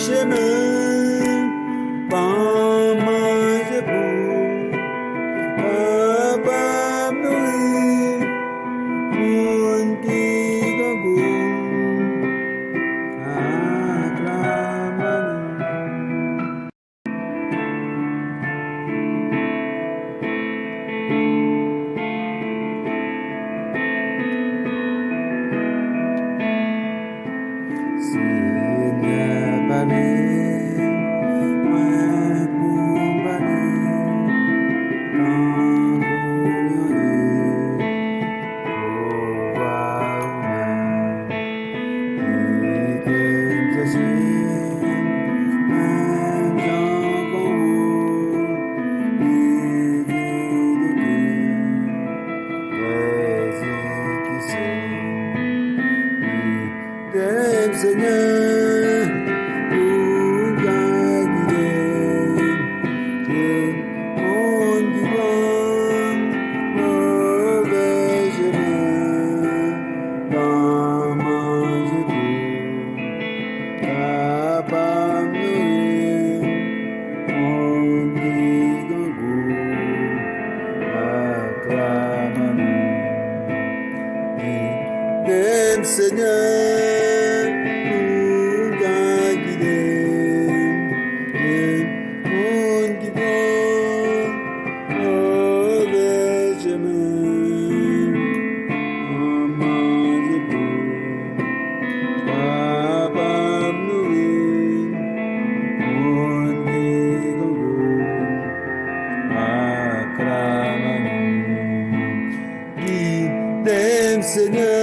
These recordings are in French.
chemin, pas manger pour, pas nourrir, mon qui gangou, acclamons. Seigneur, balai, moi pour balai, dans pour voir qui je suis, un Jean Seigneur, pour guider, mon divin, mauvais chemin, dans manger tout, capable mon digangou, acclamons. Seigneur, pour guider, mon guidon, mauvais chemin, en manger pour, capable nourrir, mon digangou, acclamons. Guide, Seigneur.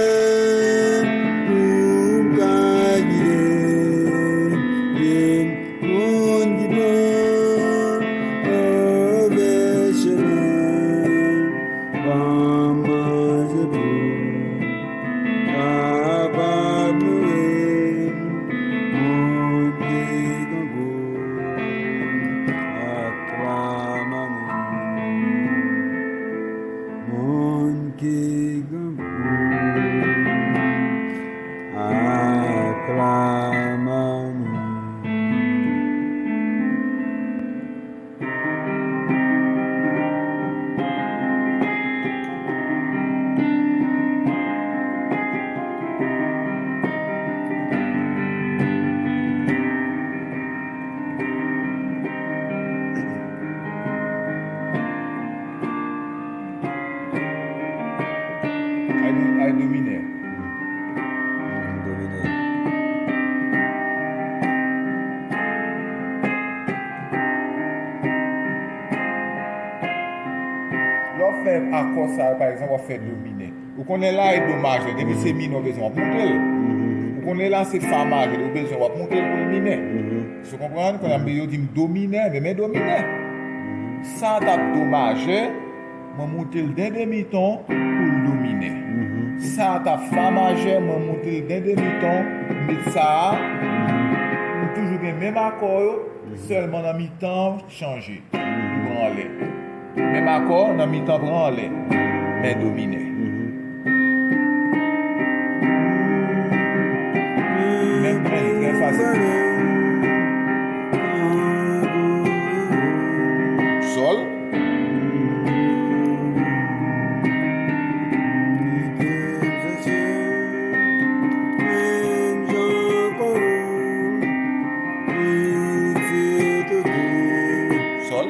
Accord ça, par exemple, on fait dominer. Ou qu'on est là et dommage, depuis c'est mine, on a besoin de monter. Ou qu'on est là, c'est femme, on a besoin de monter pour le miner. Vous comprenez? Quand on a besoin de dominer, mais dominer. Ça t'a dommagé, on monte le demi-ton pour le dominer. Ça t'a famagé, on monte le demi-ton, mais ça, on toujours le même accord, seulement dans mi-temps changé. Branler. Même accord, dans mi-temps branler, mais dominer. Même très facile. Sol. Sol.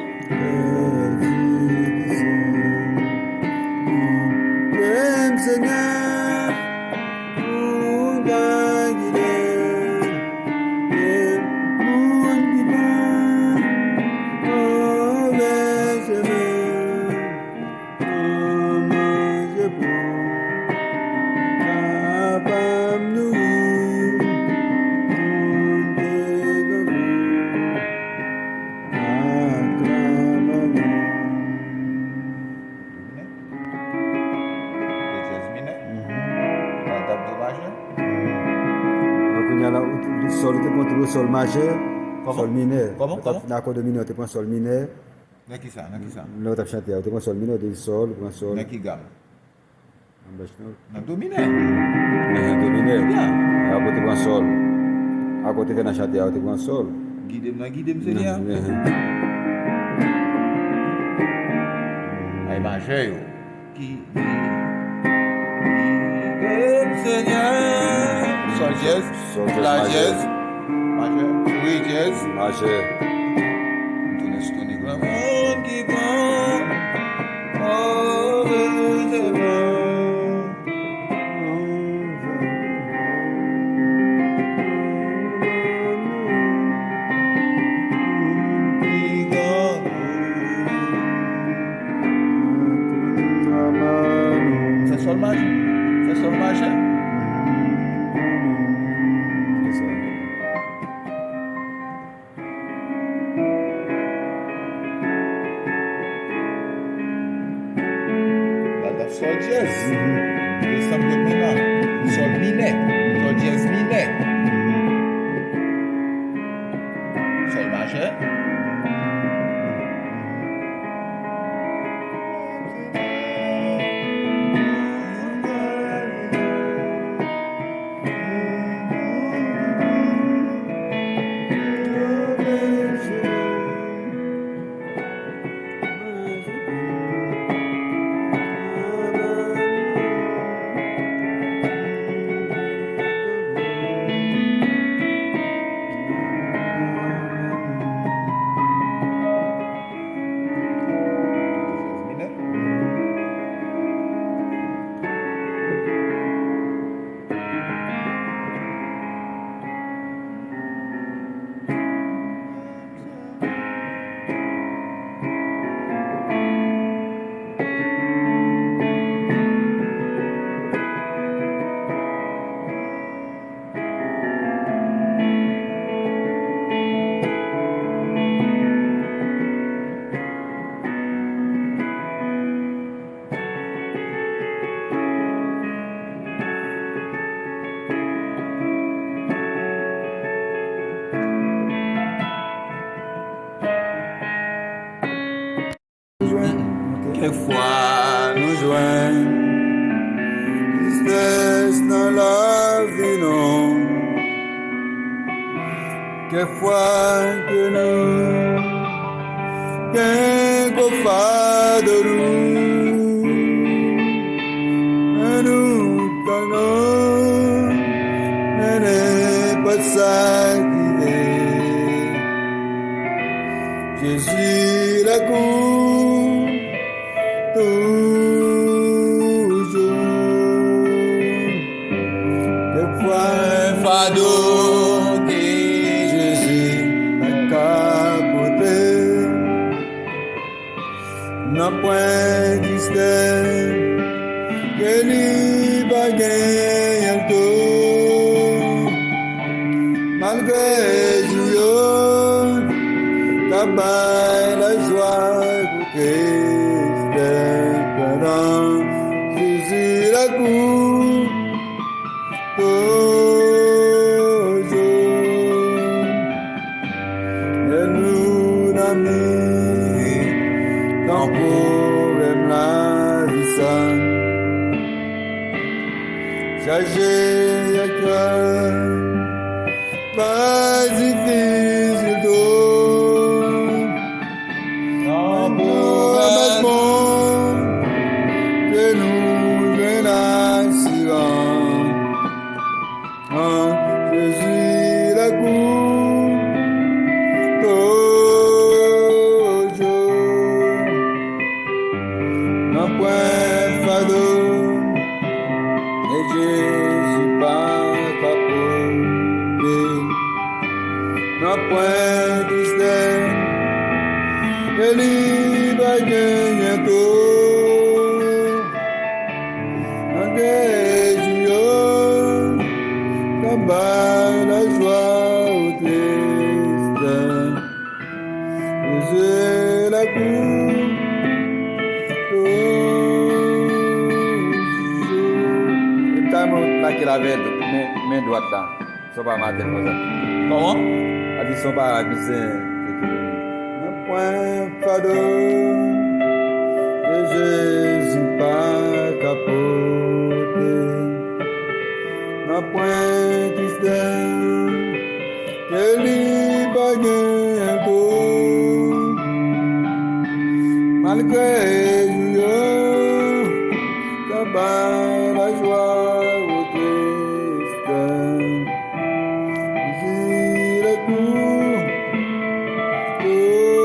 Seigneur, pour guider, mon divin, mauvais chemin, en manger pour, capable nourrir, mon digangou, acclamons. Le sol, tu prends le sol majeur, sol mineur. Comment? L'accord de mineur, tu prends sol mineur. N'est-ce qui ça? Là, tu as chanté, tu prends sol mineur, tu sol, tu prends sol. N'est-ce qui gamme? Dans dominé. mineur. Après, tu prends sol. À côté de la château, tu prends sol. Guide-moi, Seigneur. Ay, majeur, yo. Guide-moi, Seigneur. Sol jazz, Sol jazz, la majeur. jazz, majeur, oui jazz. Majeur. Tourne grand qui prend, oh, c'est bon. C'est sol majeur. C'est sol majeur. C'est ça. La sol jazz. Descend de maintenant. Sol minet. Sol jazz minet. Sol majeur. Quelquefois, Nous joignons tristesse dans la vie, non. Quelquefois que nous, qu'un coffre de nous, et nous tenons, mais n'est pas ça qui est. Jésus la cour, toujours. Quelquefois un fardeau qui Jésus a capoté, n'a point tristesse, que n'y va gagner tout. Malgré joyeux, tabac la joie pour Christ, pendant Jésus la cour, toujours. Et nous d'amis, quand problème la vie ça, chargé à cœur, pas difficile d'eau. Que nous renaissons en Jésus la cour, toujours. Non point fardeau, et Jésus pas capoté. Non point tristesse, et libre gagner tout. La joie au triste, Jésus la cour, toujours. Quand on plaque la vête, main droite là, ça va mater comme ça. Comment? A dit, ça va abuser. Un point fardeau, et Jésus pas capoté. Un point tristesse, que lui baguette malgré Julien, tabac la joie au triste, il est tout, toujours,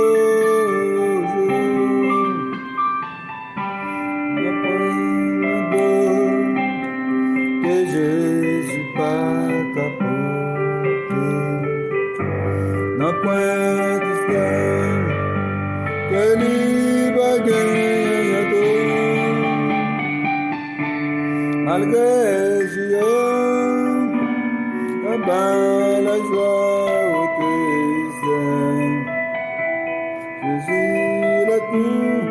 que Jésus pas ta portée, n'a point distinct que lui baguette malgré Julien, tabac la joie au triste, Jésus le tout.